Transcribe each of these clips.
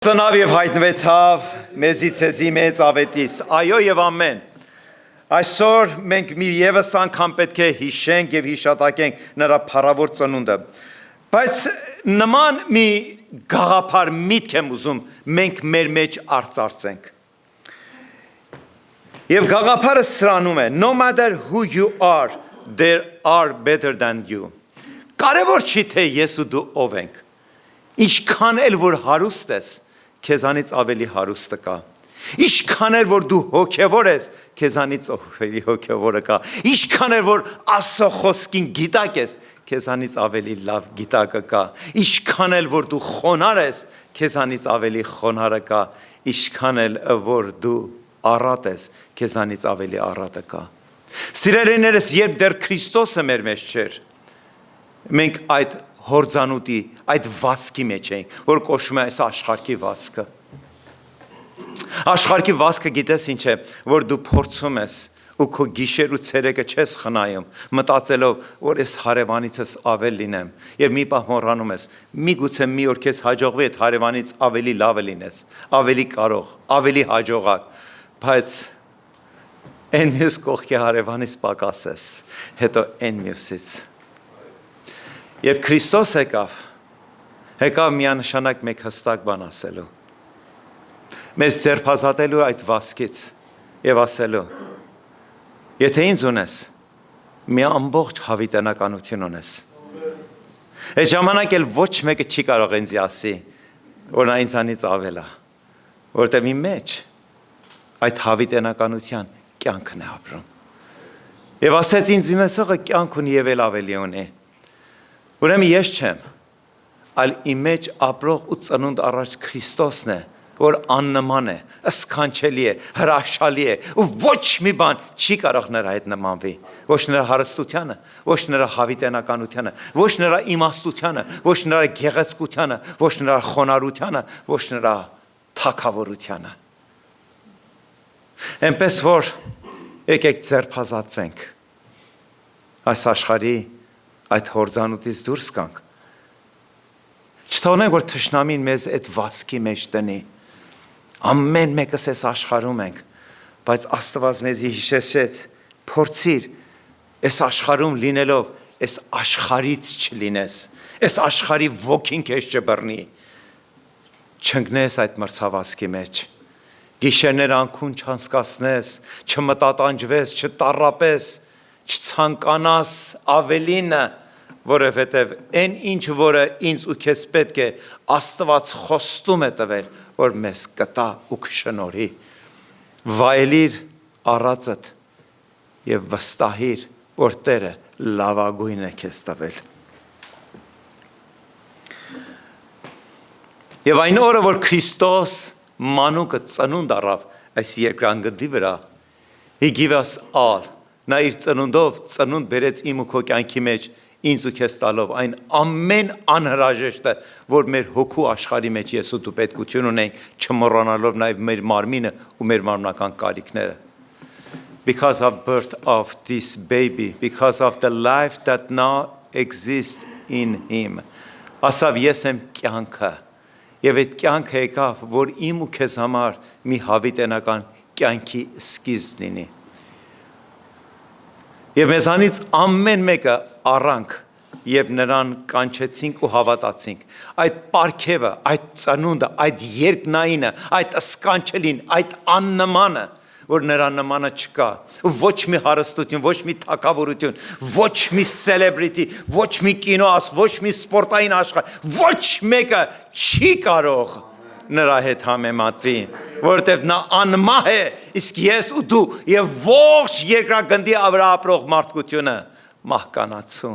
Ծնավ և հայտնվեցավ մեզի ցեզի մեծ ավետիս, այո և ամեն, այսօր մենք մի ևս անգամ պետք է հիշենք և հիշատակենք նրա փառավոր ծնունդը, բայց նման մի գաղափար միտք եմ ուզում մենք մեր մեջ արծարծենք, և գաղափարը սրանում է, no matter who you are, there are better than you, կարևոր չի թե ես ու դու ով ենք, ինչքան էլ որ հարուստ ես, քեզանից ավելի հարուստը կա, ինչքան էլ որ դու հոգևոր ես, քեզանից ավելի հոգևորը կա, ինչքան էլ որ Աստծո խոսքին գիտակ ես, քեզանից ավելի լավ գիտակը կա, ինչքան էլ որ դու խոնար ես, քեզանից ավելի խոնարը կա, ինչքան էլ որ դու առատ ես, քեզանից ավելի առատը կա։ Սիրելիներս, երբ դեռ Քրիստոսը մեր մեջ չէր, մենք այդ հորձանուտի, այդ վասկի մեջ ենք, որ կոչվում է այս աշխարհի վասկը։ Աշխարհի վասկը գիտես ինչ է, որ դու փորձում ես ու քո գիշեր ու ցերեկը չես խնայում, մտածելով, որ ես հարևանիցս ավել լինեմ, եւ մի պահ մոռանում ես, միգուցե մի օր քեզ հաջողվի այդ հարևանից ավելի լավը լինես, ավելի կարող, ավելի հաջողակ, բայց այն մյուս կողքի հարևանից պակաս ես, հետո այն մյուսից Երբ Քրիստոս եկավ միանշանակ մեկ հստակ բան ասելու, մեզ ձերբազատելու այդ վասկից և ասելու, եթե ինձ ունես, մի ամբողջ հավիտենականություն ունես, այդ ժամանակ էլ ոչ մեկը չի կարող ինձ ասի, որ նա ինձանից ավել է, որտեղ իմ մեջ այդ հավիտենականության կյանքն է ապրում, և ասեց ինձ ունեցողը կյանք ունի և էլ ավելի ունի, Ուրեմն ես չեմ, այլ իմ մեջ ապրող ու ծնունդ առաջ Քրիստոսն է, որ աննման է, սքանչելի է, հրաշալի է, ու ոչ մի բան չի կարող նրա հետ նմանվի, ոչ նրա հարստությանը, ոչ նրա հավիտենականությանը, ոչ նրա իմաստությանը, ոչ նրա գեղեցկությանը, ոչ նրա խոնարհությանը, ոչ նրա թագավորությանը։ Այնպես որ եկեք ձերբազատվենք այս աշխարհի այդ հորձանուտից դուրս կանք, չթողնենք, որ թշնամին մեզ այդ վասկի մեջ տնի, ամեն մեկս ես աշխարհում ենք, բայց Աստված մեզի հիշեցրեց, փորձիր, այս աշխարհում լինելով, այս աշխարհից չլինես, այս աշխարհի ոգին քեզ չբռնի, չընկնես այդ մրցավազքի մեջ, գիշերներ անքուն չանցկացնես, չմտատանջվես, չտառապես, չցանկանաս ավելինը, որովհետև այն ինչ որը ինձ ու քեզ պետք է Աստված խոստում է տվել, որ մեզ կտա ու կշնորհի, վայելիր առածդ և վստահիր, որ Տերը լավագույնն է քեզ տվել։ Եվ այն օրը, որ Քրիստոս մանուկը ծնունդ առավ այս երկրանգնդի վրա, He gave us all, նա իր ծնունդով ծնունդ բերեց իմ ու քո կյանքի մեջ, ինձ ու քեզ տալով այն ամեն անհրաժեշտը, որ մեր հոգու աշխարհի մեջ ես ու դու պետքություն ունենք, չմոռանալով նաև մեր մարմինը ու մեր մարմնական կարիքները։ Because of birth of this baby, because of the life that now exists in him, ասավ ես եմ կյանքը, և այդ կյանքը եկավ, որ իմ ու քեզ համար մի հավիտենական կյանքի սկիզբ լինի։ Եվ մեզանից ամեն մեկը առանք, երբ նրան կանչեցինք ու հավատացինք, այդ պարգևը, այդ ծնունդը, այդ երկնայինը, այդ սքանչելին, այդ աննմանը, որ նրա նմանը չկա, ոչ մի հարստություն, ոչ մի թագավորություն, ոչ մի celebrity, ոչ մի կինոաս, ոչ մի սպորտային աշխարհ, ոչ մեկը չի կարող նրա հետ համեմատվի, որովհետև նա անմահ է, իսկ ես ու դու և ողջ երկրագնդի վրա ապրող մարդկությունը մահկանացու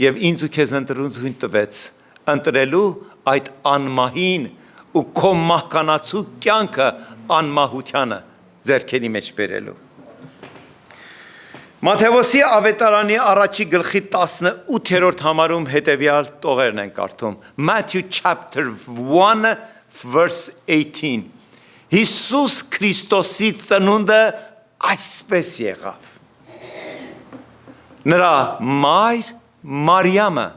և ինձ ու քեզ ընտրություն տվեց ընտրելու այդ անմահին ու քո մահկանացու կյանքը անմահությանը ձեռքերի մեջ բերելու։ Մատթեոսի ավետարանի առաջի գլխի 18-րդ համարում հետևյալ տողերն են կարդում։ Matthew chapter 1 verse 18 Հիսուս Քրիստոսի ծնունդը այսպես եղավ։ Նրա մայր Մարիամը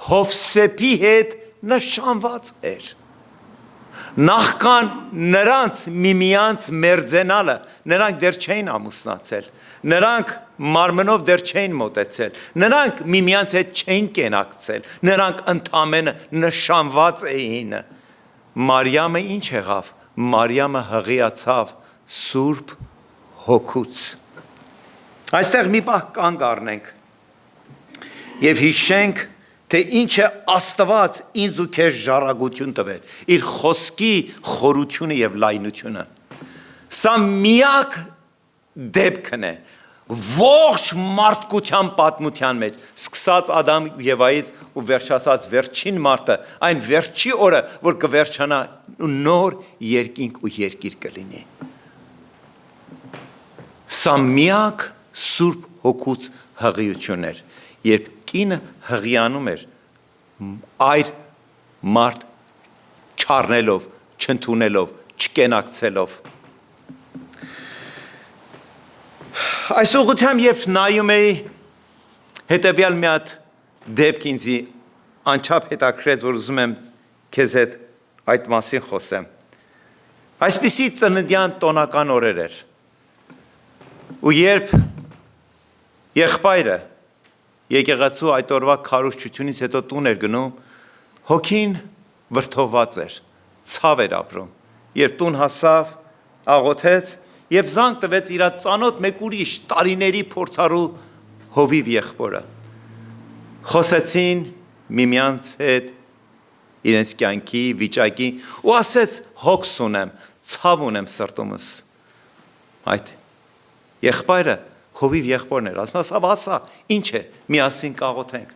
Հովսեփի հետ նշանված էր։ Նախքան նրանց միմյանց մերձենալը, նրանք դեռ չէին ամուսնացել, նրանք մարմնով դեռ չէին մոտեցել, նրանք միմյանց հետ չէին կենակցել, նրանք ընդամենը նշանված էին։ Մարիամը ինչ եղավ։ Մարիամը հղիացավ Սուրբ Հոգուց։ Այստեղ մի պահ կանգ առնենք եւ հիշենք, թե ինչ է Աստված ինձ ու քեզ ժառանգություն տվել, իր խոսքի խորությունը եւ լայնությունը։ Սա միակ դեպքն է ողջ մարդկության պատմության մեջ, սկսած Ադամ Եվայից ու վերջացած վերջին մարդը, այն վերջի օրը, որ կվերջանա ու նոր երկինք ու երկիր կլինի։ Սա միակ Սուրբ Հոգուց հղիություն էր, երբ կինը հղիանում էր այր մարդ չառնելով, չընդունելով, չկենակցելով։ Այս ուղղությամբ երբ նայում էի, հետևյալ մի հատ դեպք ինձ անչափ հետաքրքրեց, որ ուզում եմ քեզ հետ այդ մասին խոսեմ։ Այսպիսի ծննդյան տոնական օրեր էր։ Ու երբ եղբայրը եկեղեցու այդ օրվա քարոզչությունից հետո տուն էր գնում, հոգին վրդովված էր, ցավ էր ապրում։ Երբ տուն հասավ, աղոթեց եւ զանգ տվեց իր ծանոթ մեկ ուրիշ տարիների փորձառու հովիվ եղբորը։ Խոսեցին միմյանց հետ իրենց կյանքի, վիճակի ու ասեց հոգս ունեմ, ցավ ունեմ սրտումս։ Այդ եղբայրը հովիվ եղբորն էր, ասում ասա, ինչ է, միասին կաղոթենք։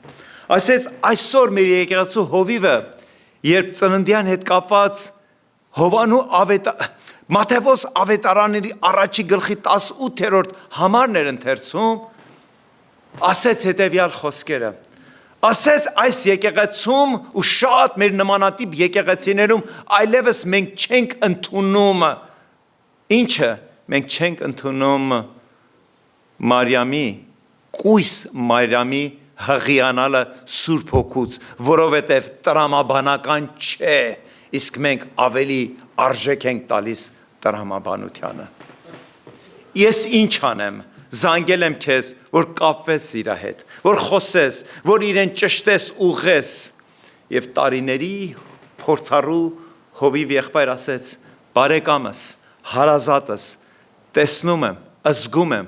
Ասեց այսօր մեր եկեղեցու հովիվը, երբ ծննդյան հետ կապված Հովանու Մատթեոս ավետարանների առաջի գլխի 18-րդ համարն էր ընթերցում, ասեց հետևյալ խոսքերը. ասեց այս եկեղեցում ու շատ մեր նմանատիպ եկեղեցիներում այլևս մենք չենք ընդունում, ինչը մենք չենք ընդունում Մարիամի, կույս Մարիամի հղիանալը Սուրբ Հոգուց, որովհետև տրամաբանական չէ, իսկ մենք ավելի արժեք ենք տալիս տրամաբանությանը։ Ես ինչ անեմ, զանգել եմ քեզ, որ կապվես իր հետ, որ խոսես, որ իրեն ճշտես, ուղես, եւ տարիների փորձառու հովիվ եղբայր ասեց. բարեկամս, հարազատս, տեսնում եմ, զգում եմ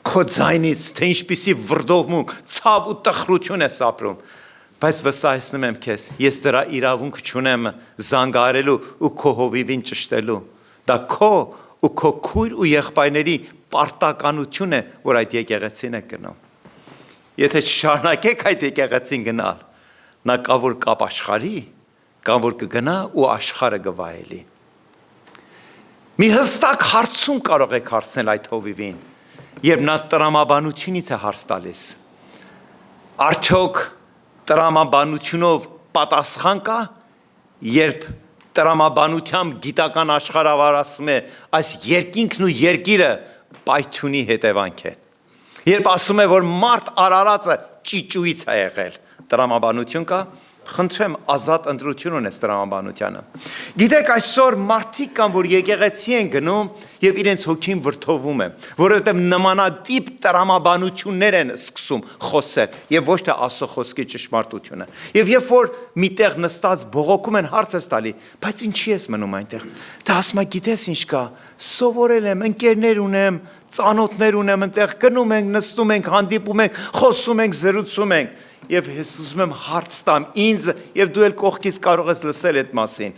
քո ձայնից, թե ինչպիսի վրդովմունք, ցավ ու տխրություն ես ապրում, բայց վստահեցնում եմ քեզ, ես դրա իրավունք չունեմ զանգարելու ու քո հովիվին ճշտելու, դա քո ու քո քույր ու եղբայրների պարտականություն է, որ այդ եկեղեցին է գնում։ Եթե շարունակեք այդ եկեղեցին գնալ, նա կա որ կապ աշխարհի, կա որ կգնա ու աշխարհը գվայելի։ Մի հստակ հարցում կարող եք հարցնել այդ հովիվին, երբ նա տրամաբանությունից է հարց տալիս։ Արդյոք տրամաբանությունով պատասխան կա, երբ տրամաբանությամբ գիտական աշխարհավար ասում է այս երկինքն ու երկիրը պայթյունի հետևանք է։ Երբ ասում է որ մարդ արարածը ճիճուից է եղել, տրամաբանություն կա, խնդրեմ ազատ ընտրություն ունես տրամաբանությանը։ Գիտեք այսօր մարդիկ կան որ եկեղեցի են գնում եւ իրենց հոգին վրդովում է, որովհետեւ նմանատիպ տրամաբանություններ են սկսում խոսել եւ ոչ թե Աստծո խոսքի ճշմարտությունը։ Եվ երբ որ միտեղ նստած բողոքում են հարցս տալի, բայց ինչի ես մնում այնտեղ։ Դա ասում է գիտես ինչ կա, սովորել եմ, ընկերներ ունեմ, ծանոթներ ունեմ, այնտեղ գնում ենք, նստում ենք, հանդիպում ենք, խոսում ենք, զրուցում ենք։ Եվ ես ուզում եմ հարց տամ ինձ եւ դու էլ կողքից կարող ես լսել այդ մասին։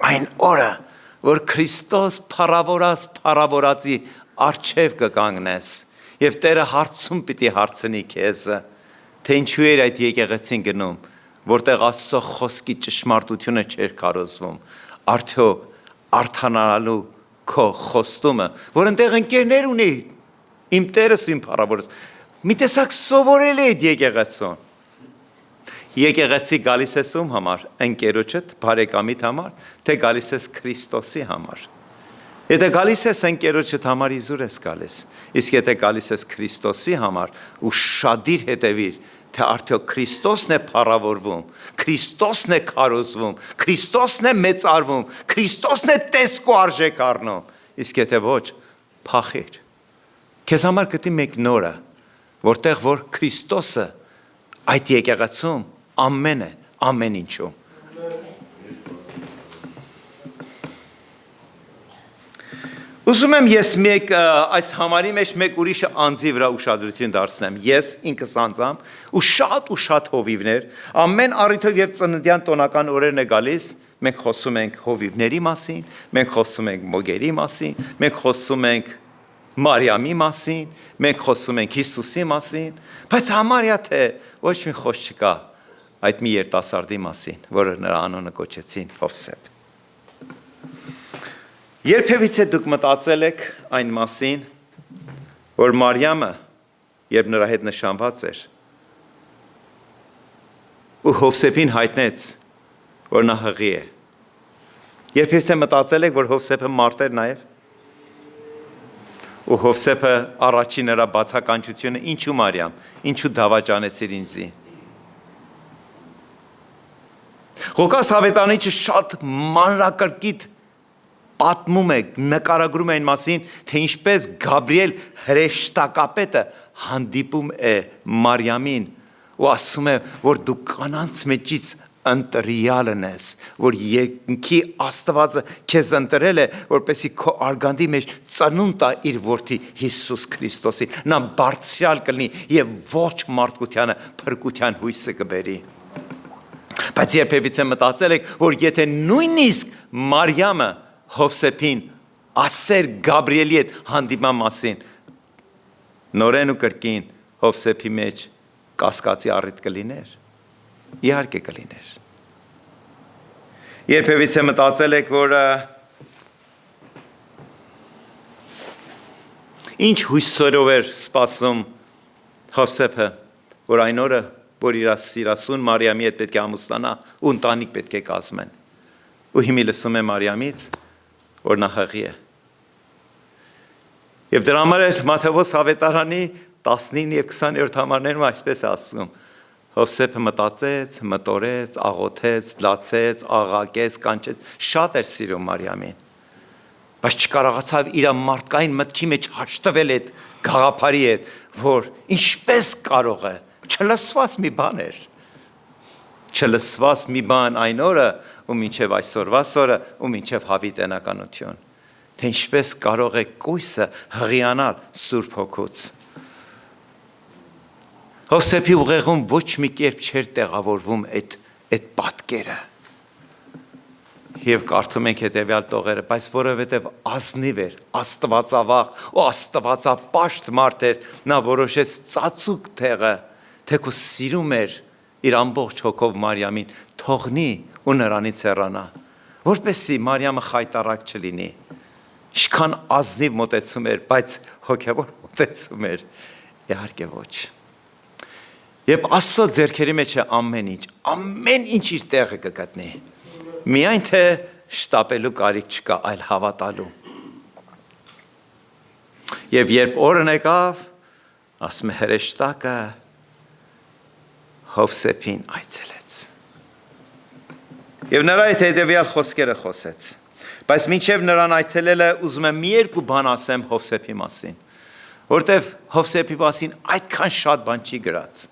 Այն օրը, որ Քրիստոս փառավորածի արչև կկանգնես եւ Տերը հարցում պիտի հարցնի քեզ, թե ինչու էր այդ եկեղեցին գնում, որտեղ Աստծո խոսքի ճշմարտությունը չէր կարոզվում, արդյոք արթանալու քո խոստումը, որ այնտեղ ընկերներ ունի, իմ Տերս ու իմ փառավորս մի տեսակ սովորել է այդ եկեղեցուն։ Եկեղեցի գալիս ես ում համար, ընկերոջդ, բարեկամիդ համար, թե գալիս ես Քրիստոսի համար։ Եթե գալիս ես ընկերոջդ համար իզուր ես գալիս, իսկ եթե գալիս ես Քրիստոսի համար ու շադիր հետևիր, թե արդյոք Քրիստոսն է փառավորվում, Քրիստոսն է քարոզվում, Քրիստոսն է մեծարվում, Քրիստոսն է տեսք ու արժեք առնում, իսկ եթե ոչ, փախիր։ Քեզ համար գտի մեկ նորը, որտեղ որ Քրիստոսը այդ եկեղեցում ամեն է, ամեն ինչում։ Ուզում եմ ես այս համարի մեջ մեկ ուրիշը անձի վրա ուշադրություն դարձնեմ, ես ինքս անձամբ ու շատ հովիվներ, ամեն առիթով և ծննդյան տոնական օրերն է գալիս, մենք խոսում ենք հովիվների մասին, մենք խոսում ենք մոգերի մասին, մենք խոսում ենք Մարիամի մասին, մենք խոսում ենք Հիսուսի մասին, բայց համարյա թե ոչ մի խոսք չկա այդ մի երիտասարդի մասին, որը նրա անունը կոչեցին Հովսեփ։ Երբևիցե դուք մտածել եք այն մասին, որ Մարիամը, երբ նրա հետ նշանված էր, ու Հովսեփին հայտնեց, որ նա հղի է։ Երբևիցե մտածել եք, որ Հովսեփը մարդ էր նաև, ու Հովսեփը առաջին նրա բացականչությունը, ինչու Մարիամ, ինչու դավաճանեցիր ինձի։ Ղուկաս հավետանիչը շատ մանրակրկիտ պատմում է, նկարագրում է այն մասին, թե ինչպես Գաբրիել հրեշտակապետը հանդիպում է Մարիամին ու ասում է, որ դու կանանց մեջից ընտրյալն ես, որ երկնքի Աստվածը քեզ ընտրել է, որպեսզի քո արգանդի մեջ ծնունդ տա իր որդի Հիսուս Քրիստոսին, նա բարձրյալ կլինի և ոչ մարդկությանը փրկության հույսը կբերի։ Բայց երբևիցե մտածել եք, որ եթե նույնիսկ Մարիամը Հովսեփին ասեր Գաբրիելի հետ հանդիպման մասին, նորեն ու կրկին Հովսեփի մեջ կասկածի առիթ կլիներ, իհարկե կլիներ։ Երբևիցե մտածել եք, որ ինչ հույսերով էր սպասում Հովսեփը, որ այն օրը, որ իր սիրասուն Մարիամի հետ պետք է ամուսնանա ու ընտանիք պետք է կազմեն, ու հիմի լսում է Մարիամից, որ նա հղի է։ Եվ դրա համար էր Մատթեոս ավետարանի 19 և 20-րդ համարներում այսպես ասում. Հովսեփը մտածեց, մտորեց, աղոթեց, լացեց, աղաղակեց, կանչեց, շատ էր սիրում Մարիամին, բայց չկարողացավ իր մարդկային մտքի մեջ հաշտվել այդ գաղափարի հետ, որ ինչպես կարող է, չլսված մի բան էր, չլսված մի բան այն օրը ու մինչև այսօրվա սորը ու մինչև հավիտենականություն, թե ինչպես կարող է կույսը հղիանալ Սուրբ Հոգուց։ Հովսեփի ուղեղում ոչ մի կերպ չէր տեղավորվում այդ պատկերը։ Եվ կարդում ենք հետևյալ տողերը, բայց որովհետև ազնիվ էր, աստվածավախ ու աստվածապաշտ մարդ էր, նա որոշեց ծածուկ տեղը, թեկուզ սիրում էր իր ամբողջ հոգով Մարիամին, թողնի ու նրանից հեռանա, որպեսզի Մարիամը խայտառակ չլինի։ Ինչքան ազնիվ մոտեցում էր, բայց հոգևոր մոտեցում էր, իհարկե ոչ։ Եվ Աստծո ձեռքերի մեջ է ամեն ինչ իր տեղը կգտնի։ Միայն թե շտապելու կարիք չկա, այլ հավատալու։ Եվ երբ օրն եկավ, ասում է հրեշտակը Հովսեփին այցելեց։ Եվ նրա հետ հետևյալ խոսքերը խոսեց։ Բայց մինչև նրան այցելելը ուզում եմ մի երկու բան ասեմ Հովսեփի մասին, որտև Հովսեփի մասին այդքան շատ բան չի գրած։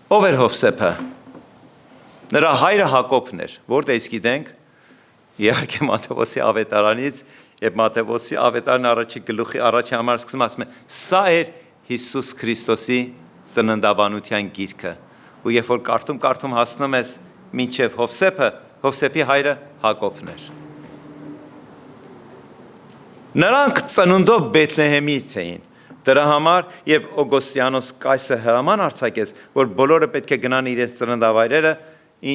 Ով էր Հովսեփը։ Նրա հայրը Հակոբն էր, որտեղից գիտենք, իհարկե Մատթեոսի ավետարանից, եւ Մատթեոսի ավետարան առաջի գլուխի առաջի համար սկսում ասում է, սա էր Հիսուս Քրիստոսի ծննդաբանության գիրքը, ու երբ որ կարդում հասնում ես մինչև Հովսեփը, Հովսեփի հայրը Հակոբն էր։ Նրանք ծնունդով Բեթլեհեմից էին, դրա համար եւ Օգոստիանոս Կայսը հրաման արձակեց, որ բոլորը պետք է գնան իրենց ծննդավայրերը,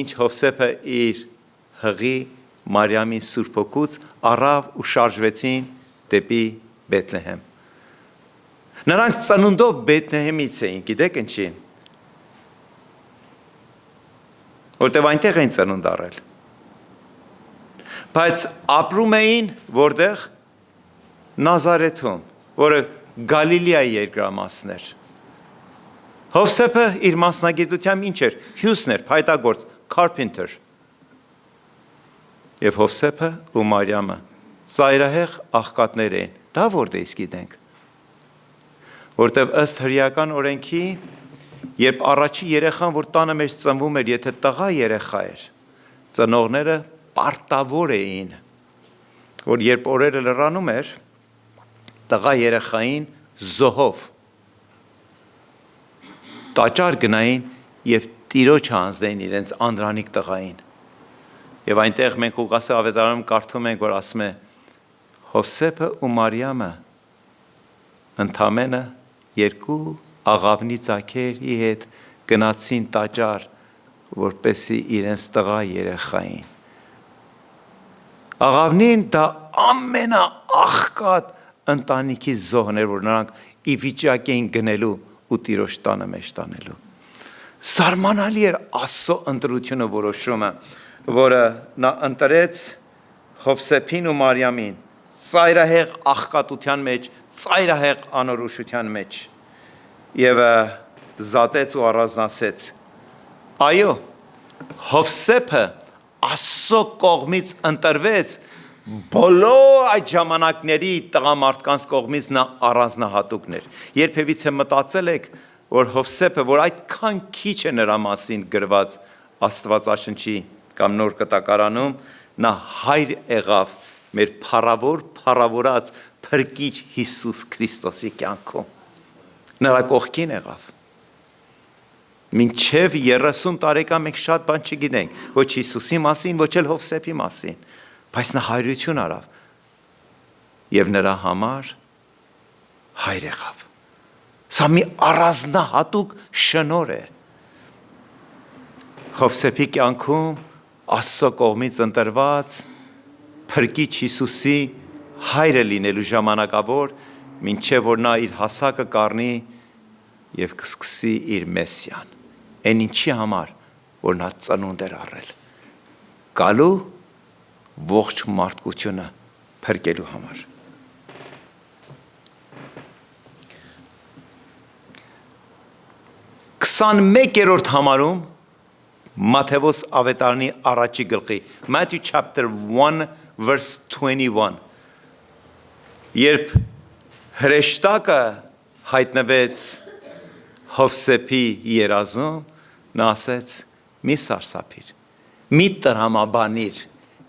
ինչ Հովսեփը իր հղի Մարիամի Սուրբ Հոգուց առավ ու շարժվեցին դեպի Բեթլեհեմ։ Նրանք ծնունդով Բեթլեհեմից էին, գիտեք ինչի։ Որտև այնտեղ էին ծնունդ առել։ Բայց ապրում էին որտեղ Նազարեթում, որը Գալիլեայի երկրամասն էր։ Հովսեփը իր մասնագիտությամբ ինչ էր, հյուսներ, փայտագործ, carpenter։ Եվ Հովսեփը ու Մարիամը ծայրահեղ աղքատներ էին, դա որտեղից գիտենք, որտեղ ըստ հրեական օրենքի, երբ առաջի երեխան, որ տանը մեջ ծնվում էր, եթե տղա երեխա էր, ծնողները պարտավոր էին, որ երբ օրերը լրանում էր, տղա երեխային զոհով տաճար գնային և տիրոջը հանձնեին իրենց անդրանիկ տղային։ Եվ այնտեղ մենք Ղուկասի ավետարանում կարդում ենք, որ ասում է Հովսեփը ու Մարիամը ընդամենը երկու աղավնի ձագերի հետ գնացին տաճար, որպեսզի իրենց տղա երեխային։ Աղավնին դա ամենաաղքատ ընտանիքի զոհն էր, որ նրանք ի վիճակ էին գնելու ու տիրոջ տանը մեջ տանելու։ Զարմանալի էր Աստծո ընտրությունը որոշումը, որը նա ընտրեց Հովսեփին ու Մարիամին ծայրահեղ աղքատության մեջ, ծայրահեղ անորոշության մեջ և զատեց ու առանձնացեց։ Այո, Հովսեփը Աստծո կողմից ընտրվեց, բոլոր այդ ժամանակների տղամարդկանց կողմից նա առանձնահատուկն էր։ Երբևիցե մտածել եք, որ Հովսեփը, որ այդքան քիչ է նրա մասին գրված Աստվածաշնչի կամ Նոր Կտակարանում, նա հայր եղավ մեր փառավորած փրկիչ Հիսուս Քրիստոսի կյանքում։ Նրա կողքին եղավ։ Մինչև 30 տարեկան մենք շատ բան չգիտենք, ոչ Հիսուսի մասին, ոչ էլ Հովսեփի մասին, բայց նա հայրություն արավ և նրա համար հայր եղավ։ Սա մի առանձնահատուկ շնորհ է։ Հովսեփի կյանքում Աստծո կողմից ընտրված փրկիչ Հիսուսի հայրը լինելու ժամանակավոր, մինչև որ նա իր հասակը կառնի և կսկսի իր մեսիան։ Այն ինչի համար, որ նա ծնունդ էր առել, գալու ողջ մարդկությունը փրկելու համար։ Քսանմեկերորդ համարում Մատթեոս ավետարանի առաջի գլխի, Matthew chapter 1 verse 21, երբ հրեշտակը հայտնվեց Հովսեփի երազում, նա ասեց մի սարսափիր, մի տրամաբանիր,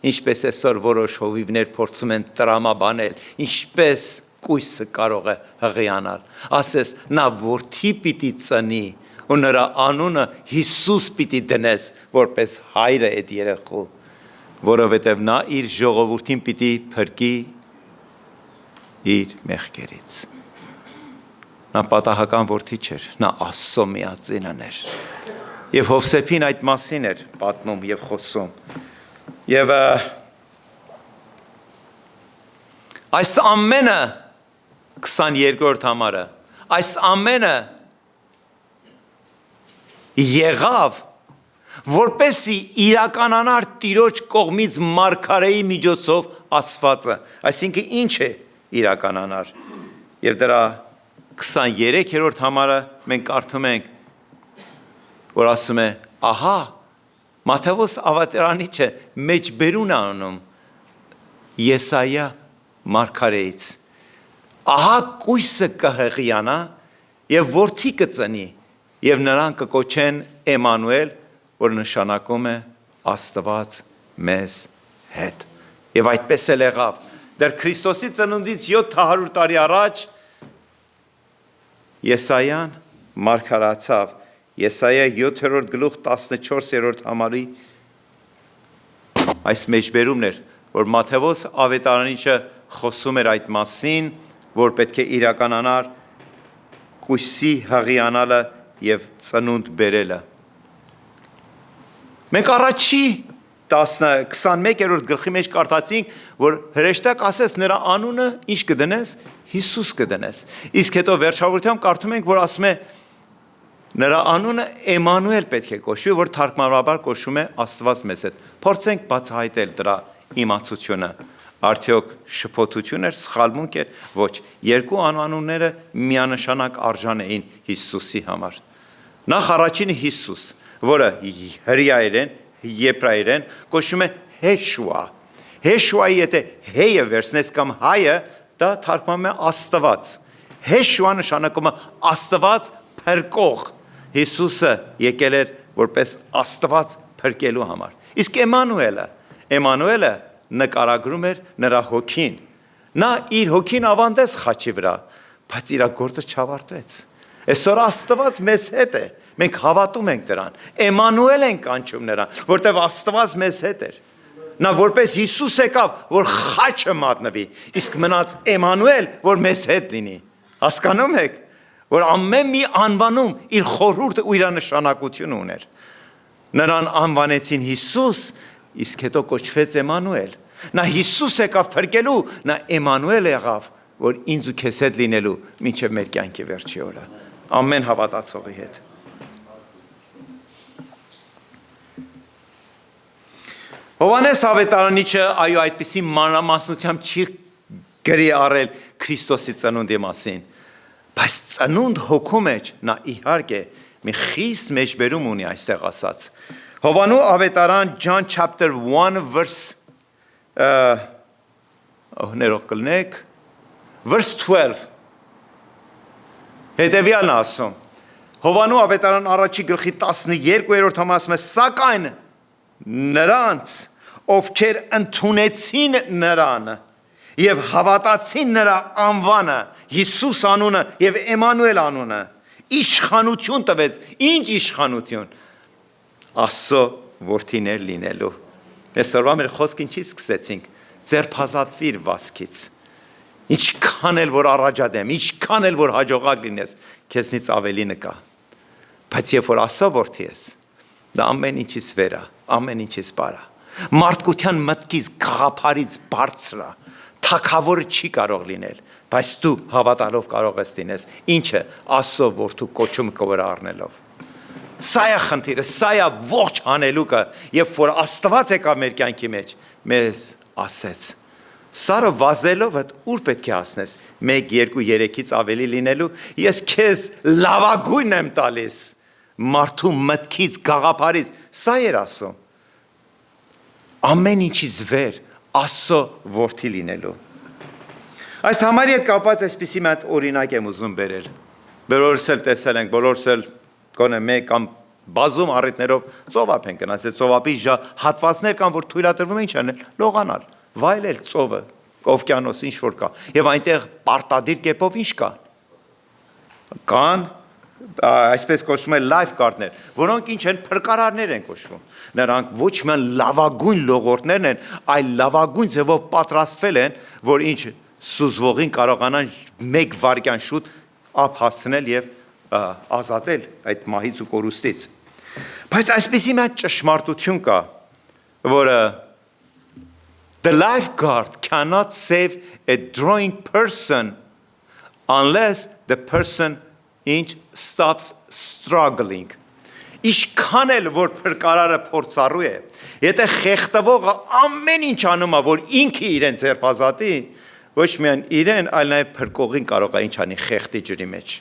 ինչպես այսօր որոշ հովիվներ փորձում են տրամաբանել, ինչպես կույսը կարող է հղիանալ, ասես նա որդի պիտի ծնի ու նրա անունը Հիսուս պիտի դնես, որպես հայրը այդ երեխու, որովհետև նա իր ժողովրդին պիտի փրկի իր մեղքերից։ Նա պատահական որդի չէր, նա Աստծո միածինն էր։ Եվ Հովսեփին այդ մասին էր պատմում և խոսում։ Եվ այս ամենը 22-րդ համարը, այս ամենը եղավ, որպեսզի իրականանար Տիրոջ կողմից մարգարեի միջոցով ասվածը, այսինքն ինչ է իրականանար։ Եվ դրա 23-րդ համարը մենք կարդում ենք, որ ասում է, ահա, Մատթեոս ավետարանիչը մեջբերուն է անում Եսայիա մարգարեից, ահա կույսը կհղիանա և որդի կծնի և նրան կկոչեն Էմանուել, որ նշանակում է Աստված մեզ հետ։ Եվ այդպես էլ եղավ։ Դեռ Քրիստոսի ծնունդից 700 տարի առաջ Եսայիան մարգարացավ, Եսայիա 7-րդ գլուխ 14-րդ համարի այս մեջբերումն էր, որ Մատթեոս ավետարանիչը խոսում էր այդ մասին, որ պետք է իրականանար կույսի հղիանալը և ծնունդ բերելը։ Մենք առաջի 21-րդ գլխի մեջ կարդացինք, որ հրեշտակ ասեց նրա անունը ինչ կդնես, Հիսուս կդնես։ Իսկ հետո վերջավորությամբ կարդում ենք, որ ասում է նրա անունը Էմանուել պետք է կոչվի, որ թարգմանաբար կոչվում է Աստված մեզ հետ։ Փորձենք բացահայտել դրա իմացությունը։ Արդյոք շփոթություն էր, սխալմունք էր, ոչ, երկու անվանումները միանշանակ արժան էին Հիսուսի համար։ Նախ առաջինը Հիսուս, որը հրեայերեն, եբրայերեն կոչվում է Հեշուա։ Հեշուայի եթե հեյը վերցնես կամ հայը, դա թարգմանում է Աստված։ Հեշուա նշանակում է Աստված փրկող։ Հիսուսը եկել էր որպես Աստված փրկելու համար։ Իսկ Էմանուելը նկարագրում էր նրա հոգին։ Նա իր հոգին ավանդեց խաչի վրա, բայց իր գործը չավարտվեց։ Այսօր Աստված մեզ հետ է, մենք հավատում ենք դրան։ Էմանուել ենք կանչում նրան, որտեղ Աստված մեզ հետ էր։ Նա որպես Հիսուս եկավ, որ խաչը մատնվի, իսկ մնաց Էմանուել, որ մեզ հետ լինի։ Հասկանում եք, որ ամեն մի անվանում իր խորհուրդը ու իր նշանակությունը ուներ։ Նրան անվանեցին Հիսուս, իսկ հետո կոչվեց Էմանուել։ Նա Հիսուս եկավ փրկելու, նա Էմանուել եղավ, որ ինձ ու քեզ հետ լինելու մինչև մեր կյանքի վերջի օրը։ Ամեն հավատացողի հետ։ Հովհաննես ավետարանիչը այո այդպիսի մանրամասնությամբ չի գրի առել Քրիստոսի ծնունդի մասին, բայց ծնունդ հոգու մեջ նա իհարկե մի խիստ մեջբերում ունի այստեղ ասած։ Հովհաննու ավետարան John chapter 1 verse ներող կլնեք verse 12 հետևյալն ասում Հովհաննու ավետարան առաջի գլխի 12-րդ համասում է սակայն նրանց ովքեր ընդունեցին նրան եւ հավատացին նրա անվանը Հիսուս անունը եւ Էմանուել անունը իշխանություն տվեց ինչ իշխանություն Աստծո որդիներ լինելու այսօրվա մեր խոսքին չի սկսեցինք ձերբազատվիր վասկից ինչքան էլ որ առաջադեմ ինչքան էլ որ հաջողակ լինես քեզնից ավելինը կա բայց երբ որ Աստծո որդի ես դա ամեն ինչից վեր է ամեն ինչից բար է մարդկության մտքից գաղափարից բարձր է թագավորը չի կարող լինել բայց դու հավատալով կարող ես լինես ինչը Աստծո որդու կոչումը կորը առնելով Սա է խնդիրը, սա է ողջ հանելուկը, երբ որ Աստված եկավ մեր կյանքի մեջ, մեզ ասեց. Սարը վազելով ուր պետք է ասնես, 1, 2, 3-ից ավելի լինելու, ես քեզ լավագույնն եմ տալիս, մարդու մտքից, գաղափարից, սա էր ասում։ Ամեն ինչից վեր, Աստծո որդի լինելու։ Այս համարի հետ կապված այսպիսի մի հատ օրինակ եմ ուզում բերել։ Բոլորս էլ տեսել ենք, բոլորս էլ գոնե մեկ կամ բազում առիթներով ծովափ են գնացել, ծովափի հատվածներ կան, որ թույլատրվում է ինչ անել, լողանալ, վայելել ծովը, օվկիանոս, ինչ որ կա, եւ այնտեղ պարտադիր կերպով ինչ կա։ Կան այսպես կոչվում է լայֆ գարդներ, որոնք ինչ են փրկարարներ են կոչվում։ Նրանք ոչ միայն լավագույն լողորդներն են, այլ լավագույն ձևով պատրաստվել են, որ ինչ սուզվողին կարողանան 1 վայրկյան շուտ ափ հասցնել եւ ազատել այդ մահից ու կորուստից։ Բայց այսպեսի մի ճշմարտություն կա, որը the lifeguard cannot save a drowning person unless the person stops struggling. Ինչքան էլ որ փրկարարը փորձառու է, եթե խեղդվողը ամեն ինչ անում է, որ ինքը իրեն ձերբազատի, ոչ միայն իրեն, այլ նաև փրկողին կարող է ինչ անի խեղդի ջրի մեջ։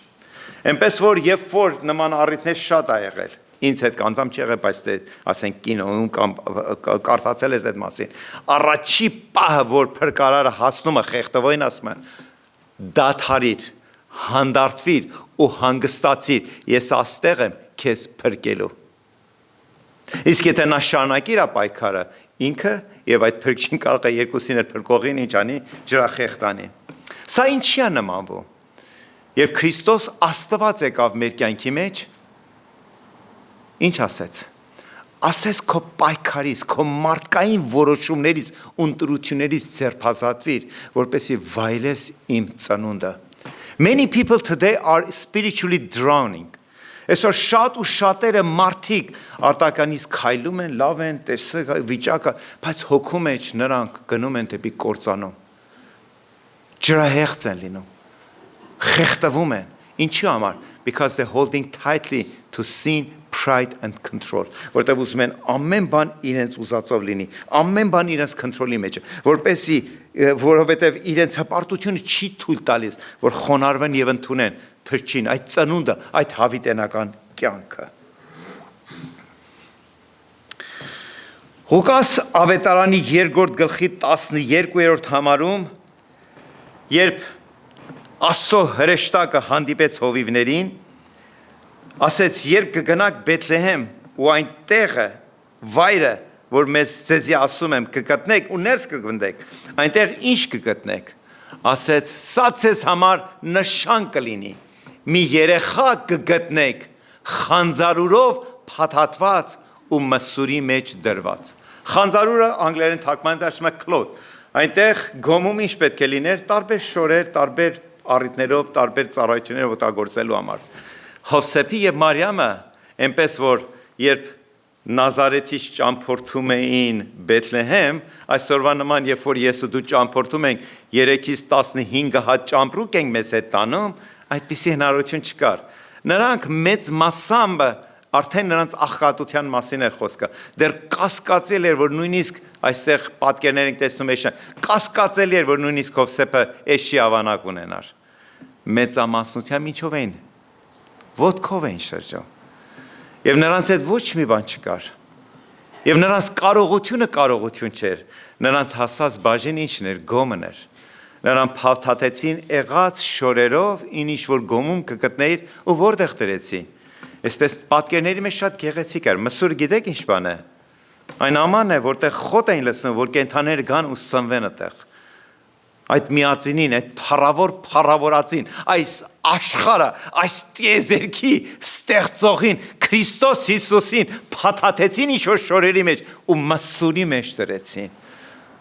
Այնպես որ երբ որ նման առիթներ շատ ա եղել, ինձ հետ կանձամ չի եղել, բայց ասենք կինոյում կամ կարդացել ես այդ մասին, առաջի պահը, որ փրկարարը հասնում է խեղդվողին, ասում է դադարիր, հանդարտվիր ու հանգստացիր, ես աստեղ եմ քեզ փրկելու։ Իսկ եթե նա շարունակի իր պայքարը, ինքը եւ այդ փրկչին կարող է երկուսին էլ փրկողին ինչ անի, ջրախեղդանի։ Սա ինչի է նմանվում։ Երբ Քրիստոս Աստված եկավ մեր կյանքի մեջ, ինչ ասեց։ Ասես քո պայքարից, քո մարդկային որոշումներից, ընտրություններից ձերբազատվիր, որպեսզի վայելես իմ ծնունդը։ Many people today are spiritually drowning. Այսօր շատ ու շատերը մարդիկ արտականից քայլում են, լավ են, տեսեք վիճակը, բայց հոգու մեջ նրանք գնում են դեպի կործանում։ Ջրահեղձ են լինում։ Խեղդվում են։ Ինչի համար? Because they're holding tightly to sin, pride and control. Որտեղ ուզում են ամեն բան իրենց ուզածով լինի, ամեն բան իրենց կոնտրոլի մեջ է, որովհետև իրենց հպարտությունը չի թույլ տալիս, որ խոնարհվեն եւ ընդունեն փրկին, այդ ծնունդը, այդ հավիտենական կյանքը։ Ղուկաս ավետարանի 2-րդ գլխի 12-րդ համարում, երբ Աստծո հրեշտակը հանդիպեց հովիվներին, ասեց, երբ կգնաք Բեթլեհեմ ու այն տեղը, վայրը, որ մեզ ձեզի ասում եմ, կգտնեք ու ներս կգնդեք, այնտեղ ինչ կգտնեք, ասեց, սա ձեզ համար նշան կլինի, մի երեխա կգտնեք, խանձարուրով փաթաթված ու մսուրի մեջ դրված։ Խանձարուրը անգլերեն թարգմանել ասում է cloth, այնտեղ գոմում ինչ պետք է լիներ, տարբեր շորեր, տարբեր առիթներով, տարբեր ծառայություններով օգտագործելու համար։ Հովսեփի եւ Մարիամը այնպես որ երբ Նազարեթից ճամփորդում էին Բեթլեհեմ, այսօրվա նման երբ որ ես ու դու ճամփորդում ենք 3-ից 15 հատ ճամպրուկ ենք մեզ հետ տանում, այդպիսի հնարավորություն չկար։ Նրանք մեծ մասամբ արդեն նրանց աղքատության մասին էր խոսքը։ Դեռ կասկածել էր, որ նույնիսկ այստեղ պատկերներ ենք տեսնում էշը, կասկածել էր, որ նույնիսկ Հովսեփը էշի ավանակ ունենար։ Մեծամասնությամբ ինչով էին, ոտքով էին շրջում։ Եվ նրանց հետ ոչ մի բան չկար։ Եվ նրանց կարողությունը կարողություն չէր, նրանց հասած բաժին ինչն էր, գոմն էր։ Նրան փաթաթեցին եղած շորերով, ինչ որ գոմում կգտնեիր ու որտեղ դրեցին։ Այսպես պատկերների մեջ շատ գեղեցիկ էր։ Մսուրը գիտեք ինչ բան է։ Այն ամանն է, որտեղ խոտ էին լսում, որ կենդանները գան ու սնվեն այդտեղ։ Այդ միածինին, այդ փառավորածին, այս աշխարհը, այս տիեզերքի ստեղծողին, Քրիստոս Հիսուսին փաթաթեցին ինչ-որ շորերի մեջ ու մսուրի մեջ դրեցին։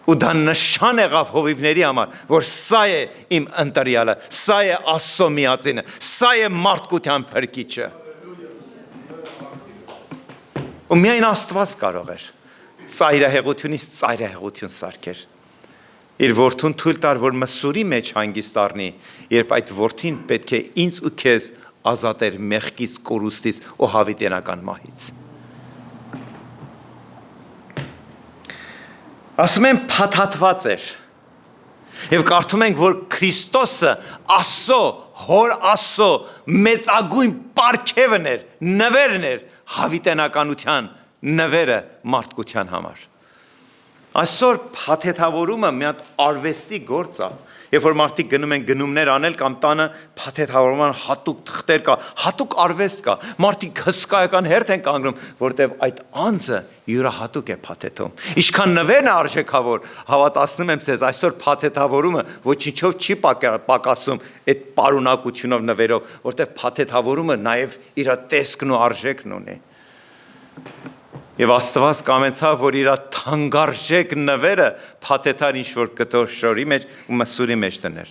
Ու դա նշան եղավ հովիվների համար, որ սա է իմ ընտրյալը, սա է Աստծո միածինը, սա է մարդկության փրկիչը։ Ու միայն Աստված կարող էր ծայրահեղությունից ծայրահեղություն սարքեր։ Իր որդուն թույլ տար, որ մսուրի մեջ հանգիստ առնի, երբ այդ որդին պետք է ինձ ու քեզ ազատեր մեղքից, կորուստից ու հավիտենական մահից։ Ասում են փաթաթված էր։ Եվ կարդում ենք, որ Քրիստոսը Աստծո, հոր Աստծո մեծագույն պարգևն էր, նվերն էր հավիտենականության նվերը մարդկության համար։ Այսօր փաթեթավորումը մի հատ արվեստի գործ է, երբ որ մարդիկ գնում են գնումներ անել կամ տանը փաթեթավորման հատուկ թղթեր կա, հատուկ արվեստ կա, մարդիկ հսկայական հերթ են կանգնում, որտեղ այդ անձը յուրահատուկ է փաթեթում։ Ինչքան նվերն է արժեքավոր, հավատացնում եմ ձեզ, այսօր փաթեթավորումը ոչինչով չի պակասում այդ պարունակությունով նվերով, որտեղ փաթեթավորումը նաև իր տեսքն ու արժեքն ունի։ Եվ Աստված կամեցավ, որ իր թանկարժեք նվերը փաթեթար ինչ-որ կտոր շորի մեջ ու մսուրի մեջ դներ։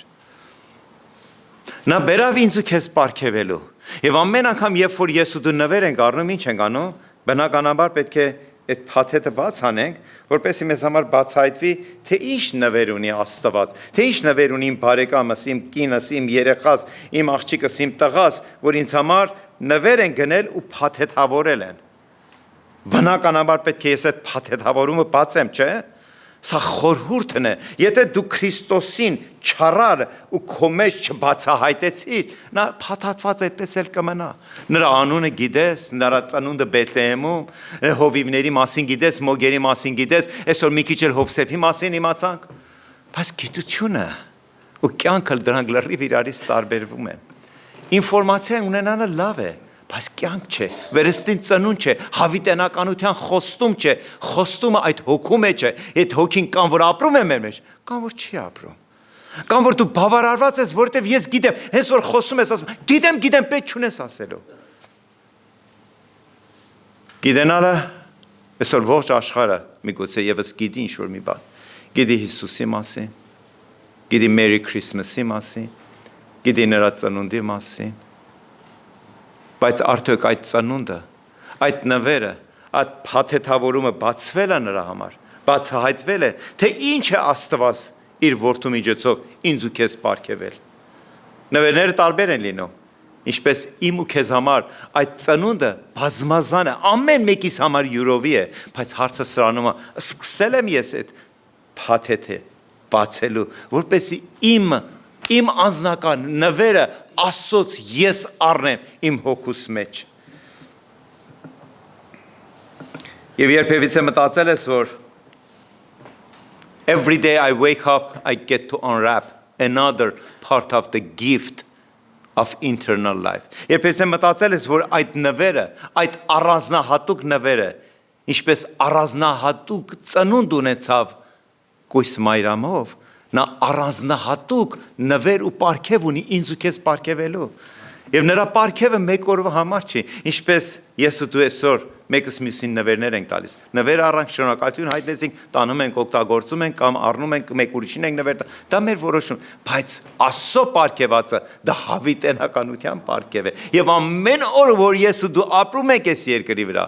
Նա բերավ ինձ ու քեզ պարգևելու։ Եվ ամեն անգամ, երբ որ ես ու դու նվեր ենք առնում, ինչ ենք անում, բնականաբար պետք է այդ փաթեթը բաց անենք, որպեսզի մեզ համար բացահայտվի, թե ինչ նվեր ունի Աստված, թե ինչ նվեր ունի իմ բարեկամս, իմ կինս, իմ երեխաս, իմ աղջիկս, իմ տղաս, որ ինձ համար նվեր են գնել ու փաթեթավորել են։ Բնականաբար պետք է ես այդ փաթեթավորումը բացեմ, չէ՞։ Սա խորհուրդն է։ Եթե դու Քրիստոսին չարար ու քո մեջ չբացահայտեցիր, նա փաթաթված այդպես էլ կմնա։ Նրա անունը գիտես, նրա ծնունդը Բեթլեհեմում, հովիվների մասին գիտես, մոգերի մասին գիտես, այսօր մի քիչ էլ Հովսեփի մասին իմացանք, բայց գիտությունը ու կյանքը դրանք լրիվ իրարից տարբերվում են։ Ինֆորմացիա ունենալը լավ է, բայց կյանք չէ, վերստին ծնունդ չէ, հավիտենականության խոստում չէ, խոստումը այդ հոգու մեջ է, այդ հոգին կամ որ ապրում է մեր մեջ, կամ որ չի ապրում։ Կամ որ դու բավարարված ես, որովհետև ես գիտեմ, հենց որ խոսում ես, ասում, գիտեմ, պետք չունես ասելու։ Գիտենալը, այսօր ողջ աշխարհը միգուցե եւս գիտի ինչ-որ մի բան։ Գիտի Հիսուսի մասին, գիտի Merry Christmas-ի մասին, գիտի նրա ծնունդի մասին։ Բայց արդյոք այդ ծնունդը, այդ նվերը, այդ փաթեթավորումը բացվել է նրա համար, բացահայտվել է, թե ինչ է Աստված իր որդու միջոցով ինձ ու քեզ պարգևել։ Նվերները տարբեր են լինում, ինչպես իմ ու քեզ համար այդ ծնունդը բազմազան է, ամեն մեկիս համար յուրովի է, բայց հարցը սրանում է, սկսել եմ ես այդ փաթեթը բացելու, որպեսզի իմ անձնական նվերը Աստծոց ես առնեմ իմ հոգուս մեջ։ Եվ երբևիցե մտածել ես, որ every day I wake up, I get to unwrap another part of the gift of eternal life. Երբևիցե մտածել ես, որ այդ նվերը, այդ առանձնահատուկ նվերը, ինչպես առանձնահատուկ ծնունդ ունեցավ Կույս Մայրամով, նա առանձնահատուկ նվեր ու պարգև ունի ինձ ու քեզ պարգևելու։ Եվ նրա պարգևը մեկ օրվա համար չի, ինչպես ես ու դու այսօր մեկս մյուսին նվերներ ենք տալիս։ Նվերը առանց շնորհակալություն հայտնեցինք, տանում ենք, օգտագործում ենք կամ առնում ենք մեկ ուրիշին ենք նվեր տա։ Դա մեր որոշում, բայց Աստծո պարգևածը դա հավիտենականության պարգև է։ Եվ ամեն օր, որ ես ու դու ապրում ենք այս երկրի վրա,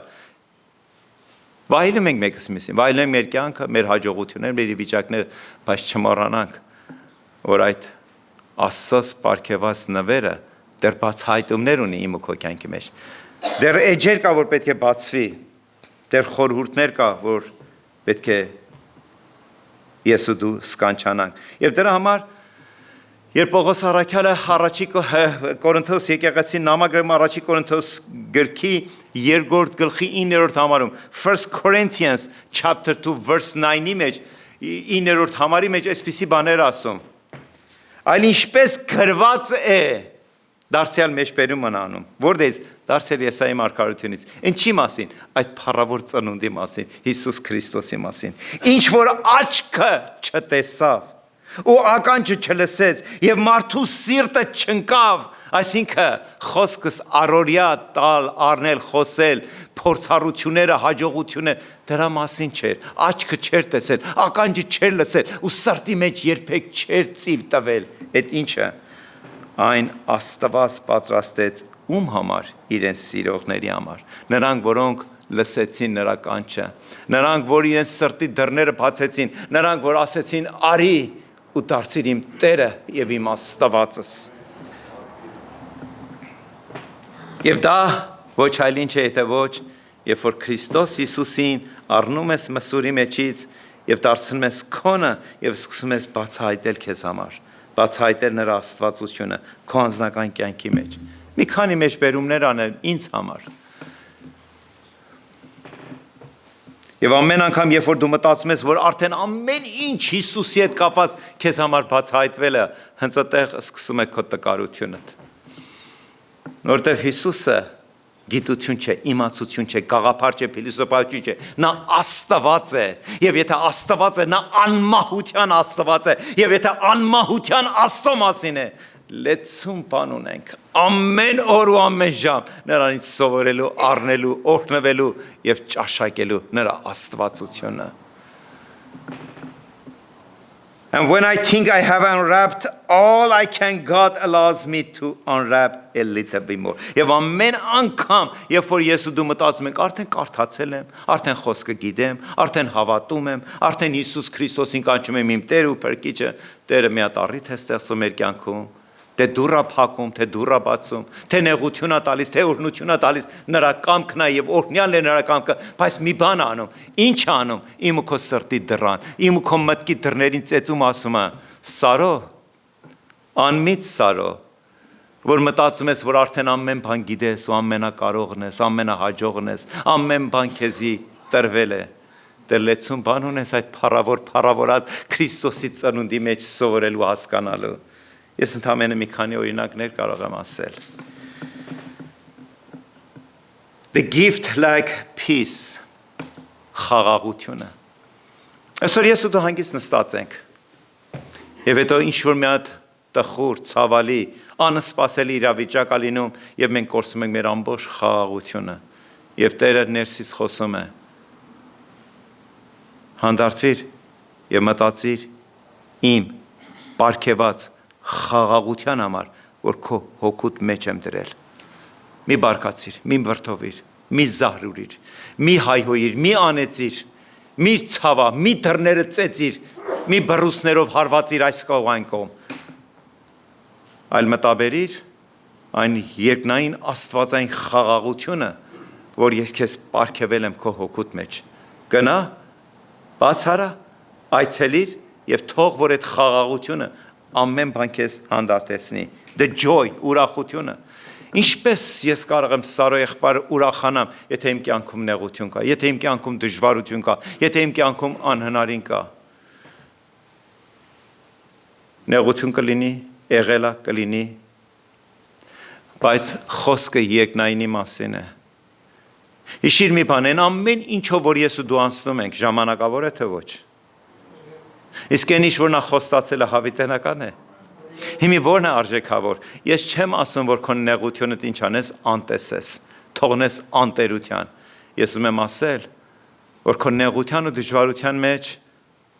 վայելում ենք մեկս մյուսին, վայելում ենք մեր կյանքը, մեր հաջողությունները, մեր վիճակները, բայց չմոռանանք, որ այդ Աստծո պարգևած նվերը դեռ բացահայտումներ ունի իմ ու քո կյանքի մեջ։ Դեռ էջեր կա, որ պետք է բացվի, դեռ խորհուրդներ կա, որ պետք է ես ու դու սկանչանանք։ Եվ դրա համար, երբ Պողոս առաքյալը առաջի Կորինթոս եկեղեցի նամակագրում առաջի Կորինթոս գրքի 2-րդ գլխի 9-րդ համարում 1 Corinthians chapter 2 verse 9-ի մեջ 9-րդ համարի մեջ այսպիսի բաներ ասում. Այլ ինչպես գրված է դարձյալ մեջբերում անում, որտեղից դարձյալ Եսայի մարգարեությունից, ինչի մասին, այդ փառավոր ծնունդի մասին, Հիսուս Քրիստոսի մասին, ինչ որ աչքը չտեսավ ու ականջը չլսեց եւ մարդու սիրտը չընկավ, այսինքն խոսքս առօրյա տալ, առնել, խոսել, փորձառությունները, հաջողությունները դրա մասին չէր, աչքը չէր տեսել, ականջը չէր լսել ու սրտի մեջ երբեք չէր ծիվ տվել, այդ ինչը այն Աստված պատրաստեց ում համար իրենց սիրողների համար, նրանք, որոնք լսեցին նրա կանչը, նրանք, որ իրենց սրտի դռները բացեցին, նրանք, որ ասեցին արի ու դարձիր իմ Տերը եւ իմ Աստվածս։ Եվ դա ոչ այլ ինչ է, եթե ոչ, երբ որ Քրիստոս Հիսուսին առնում ես մսուրի մեջից եւ դարձնում ես քոնը եւ սկսում ես բացահայտել քեզ համար, բացահայտել նրա աստվածությունը քո անձնական կյանքի մեջ։ Մի քանի մեջբերումներ անել ինձ համար։ Եվ ամեն անգամ, երբ որ դու մտածում ես, որ արդեն ամեն ինչ Հիսուսի հետ կապված քեզ համար բացահայտվել է, հենց այդտեղ սկսում է քո տկարությունդ։ Որտեղ Հիսուսը գիտություն չէ, իմացություն չէ, գաղափար չէ, փիլիսոփայություն չէ, նա Աստված է, եւ եթե Աստված է, նա անմահության Աստված է, եւ եթե անմահության Աստծո մասին է, լեցուն բան ունենք, ամեն օր ու ամեն ժամ նրանից սովորելու, առնելու, օրհնվելու եւ ճաշակելու նրա աստվածությունը։ And when I think I have unwrapped all I can, God allows me to unwrap a little bit more. Եվ ամեն անգամ, երբ որ ես ու դու մտածում ենք, արդեն կարդացել եմ, արդեն խոսքը գիտեմ, արդեն հավատում եմ, արդեն Հիսուս Քրիստոսին կանչում եմ իմ Տեր ու Փրկիչը, Տերը մի հատ առիթ է ստեղծում մեր կյանքում, թե դուռա փակում, թե դուռա բացում, թե նեղություն է տալիս, թե օրհնություն է տալիս, նրա կամքն է եւ օրհնյալն է նրա կամքը, բայց մի բան է անում, ինչ է անում, իմ ու քո սրտի դռան, իմ ու քո մտքի դռներին ծեծում ասում է, Սարո, անմիտ Սարո, որ մտածում ես, որ արդեն ամեն բան գիտես ու ամենակարողն ես, ամենահաջողն ես, ամեն բան քեզի տրվել է, դեռ լեցուն բան ունես այդ փառավորած Քրիստոսի ծնունդի մեջ սովորելու հասկանալու։ Ես ընդամենը մի քանի օրինակներ կարող եմ ասել։ The gift like peace, խաղաղությունը։ Այսօր ես ու դու հանգիստ նստած ենք։ Եվ հետո ինչ-որ մի հատ տխուր, ցավալի, անսպասելի իրավիճակ ա լինում եւ մենք կորցնում ենք մեր ամբողջ խաղաղությունը։ Եվ Տերը ներսից խոսում է. Հանդարտվիր եւ մտածիր իմ պարգևած խաղաղության համար, որ քո հոգուտ մեջ եմ դրել։ Մի բարկացիր, մի վրդովիր, մի զահրուրիր, մի հայհոյիր, մի անեցիր, մի ցավա, մի դռները ծեծիր, մի բռուսներով հարվածիր այս կողմ այն կողմ։ Այլ մտաբերիր այն երկնային աստվածային խաղաղությունը, որ ես քեզ պարգևել եմ քո հոգուտ մեջ։ Գնա, բացարա, այցելիր եւ թող որ այդ խաղաղությունը ամեն բան քեզ հանդարտեցնի, the joy, ուրախությունը։ Ինչպես ես կարող եմ Սարո եղբայրը ուրախանամ, եթե իմ կյանքում նեղություն կա, եթե իմ կյանքում դժվարություն կա, եթե իմ կյանքում անհնարին կա։ Նեղություն կլինի, եղելա կլինի, բայց խոսքը երկնայինի մասին է։ Հիշիր մի բան, այն ամեն ինչով, որ ես ու դու անցնում ենք, ժամանակավոր է թե ոչ։ Իսկ այն ինչ, որ նա խոստացել է, հավիտենական է։ Հիմի ո՞րն է արժեքավոր։ Ես չեմ ասում, որ քո նեղությունդ ինչ անես, անտեսես, թողնես անտերության։ Ես ուզում եմ ասել, որ քո նեղության ու դժվարության մեջ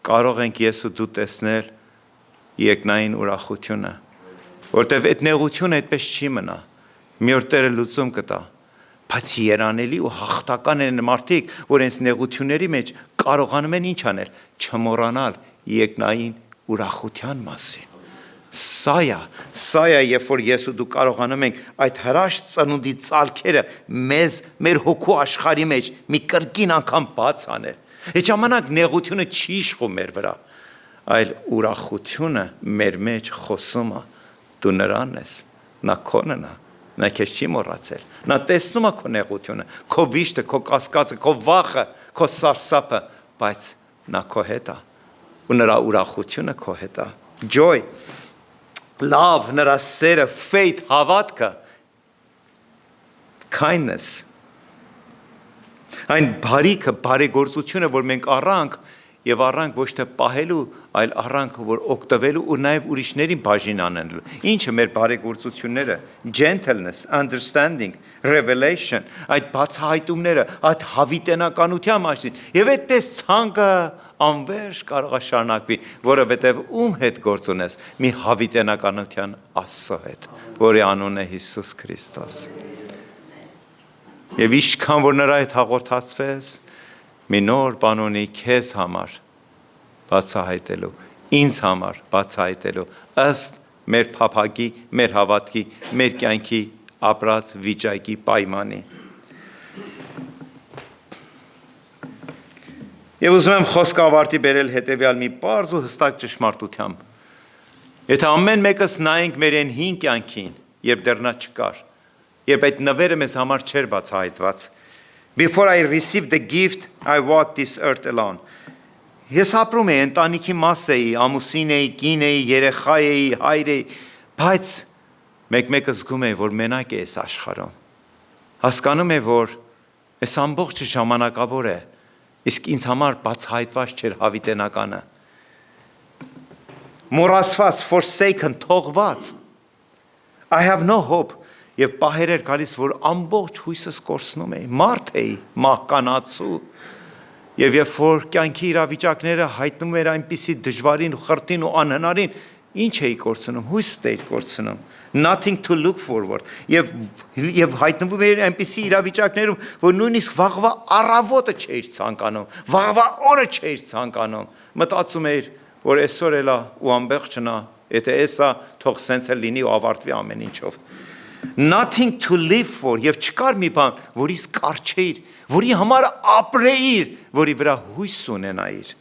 կարող ենք ես ու դու տեսնել երկնային ուրախությունը, որտեղ այդ նեղությունը այդպես չի մնա։ Մի օր Տերը լուծում կտա, բայց երանելի ու հաղթական են մարդիկ, որ այս նեղությունների մեջ կարողանում են ինչ անել, չմոռանալ երկնային ուրախության մասին։ Սա է, երբ որ ես ու դու կարողանում ենք այդ հրաշք ծնունդի ծալքերը մեզ, մեր հոգու աշխարհի մեջ մի կրկին անգամ բաց անել։ Այդ ժամանակ նեղությունը չի իշխում մեր վրա, այլ ուրախությունը մեր մեջ խոսում է, դու նրան ես, նա քոնն է, նա քեզ չի մոռացել, նա տեսնում է քո նեղությունը, քո վիշտը, քո կասկածը, քո վախը, քո սարսափը, բայց նա քո հետ է, ու նրա ուրախությունը քո հետ է։ Joy, love, նրա սերը, faith, հավատքը, kindness, այն բարիքը, բարեգործությունը, որ մենք առանք, եւ առանք ոչ թե պահելու, այլ առանք, որ օգտվելու ու նաեւ ուրիշներին բաժին անելու։ Ինչը մեր բարեգործությունները, gentleness, understanding, revelation, այդ բացահայտումները, այդ հավիտենականության մասին, եւ այդպես ցանկը անվերջ կարող է շարունակվի, որովհետև ում հետ գործ ունես, մի հավիտենականության Աստծո հետ, որի անունն է Հիսուս Քրիստոս։ Եվ ինչքան որ նրա հետ հաղորդացվես, մի նոր բան ունի քեզ համար բացահայտելու, ինձ համար բացահայտելու, ըստ մեր փափագի, մեր հավատքի, մեր կյանքի ապրած վիճակի պայմանի։ Եվ ուզում եմ խոսքը ավարտի բերել հետևյալ մի պարզ ու հստակ ճշմարտությամբ։ Եթե ամեն մեկս նայենք մեր այն հին կյանքին, երբ դեռ նա չկար, երբ այդ նվերը մեզ համար չէր բացահայտված, Before I received the gift, I walked this earth alone. Ես ապրում էի, ընտանիքի մաս էի, ամուսին էի, կին էի, երեխա էի, հայր էի, բայց մեկ-մեկը զգում էի, որ մենակ է այս աշխարհում։ Հասկանում եմ, որ այս ամբողջը ժամանակավոր է, իսկ ինձ համար բացահայտված չէր հավիտենականը։ Մոռացված, forsaken, թողված։ I have no hope. Եվ պահեր էր գալիս, որ ամբողջ հույսս կորցնում էի, մարդ էի, մահկանացու, եւ երբ որ կյանքի իրավիճակները հայտնում էր այնպիսի դժվարին, խրտին ու անհնարին, ինչ էի կորցնում, հույսդ էի կորցնում, nothing to look forward, եւ հայտնվում էր այնպիսի իրավիճակներում, որ նույնիսկ վաղվա առավոտը չէիր ցանկանում, վաղվա օրը չէիր ցանկանում, մտածում էիր, որ այսօր էլա ու ամբողջնա, եթե էսա թող սենց էլ լինի ու ավարտվի ամեն ինչով։ Nothing to live for, եւ չկար մի բան, որից կարչեիր, որի համար ապրեիր, որի վրա հույս ունենայիր։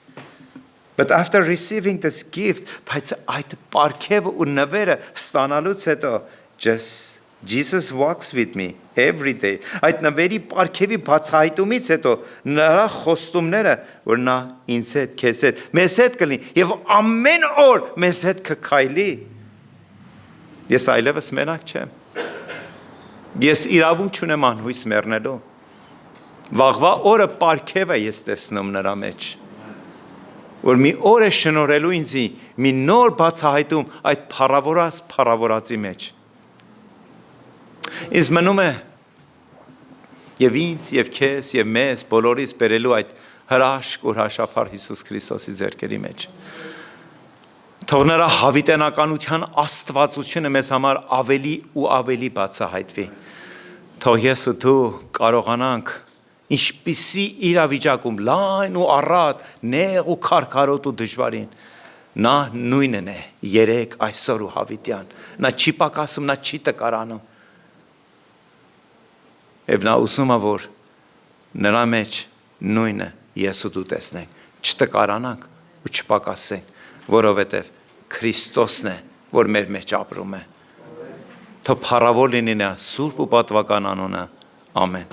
But after receiving this gift, բայց այդ պարգևը ու նվերը ստանալուց հետո, Jesus walks with me every day. Այդ նվերի պարգևի բացահայտումից հետո նրա խոստումները, որ նա ինձ հետ, քեզ հետ, մեզ հետ կլինի եւ ամեն օր մեզ հետ կքայլի։ Ես այլևս մենակ չեմ։ Ես իրավունք չունեմ անհույս մեռնելու։ Վաղվա օրը պարգև է ես տեսնում նրա մեջ, որ մի օր է շնորհելու ինձի, մի նոր բացահայտում այդ փառավորածի մեջ։ Ինձ մնում է եւ ինձ եւ քեզ եւ մեզ բոլորիս բերելու այդ հրաշք ու հրաշափառ Հիսուս Քրիստոսի ձեռքերի մեջ։ Թող նրա հավիտենականության աստվածությունը մեզ համար ավելի ու ավելի բացահայտվի։ Թող ես ու դու կարողանանք ինչպիսի իրավիճակում լայն ու առատ, նեղ ու քարքարոտ ու դժվարին, նա նույնն է երեք, այսօր ու հավիտյան, նա չի պակասում, նա չի տկարանում։ Եվ նա ուզում է, որ նրա մեջ նույնը ես ու դու տեսնենք, չտկարանանք ու չպակասենք, որովհետև Քրիստոսն է, որ մեր մեջ ապրում է։ թող փառավոր լինի նա սուրբ ու պատվական անունը, ամեն։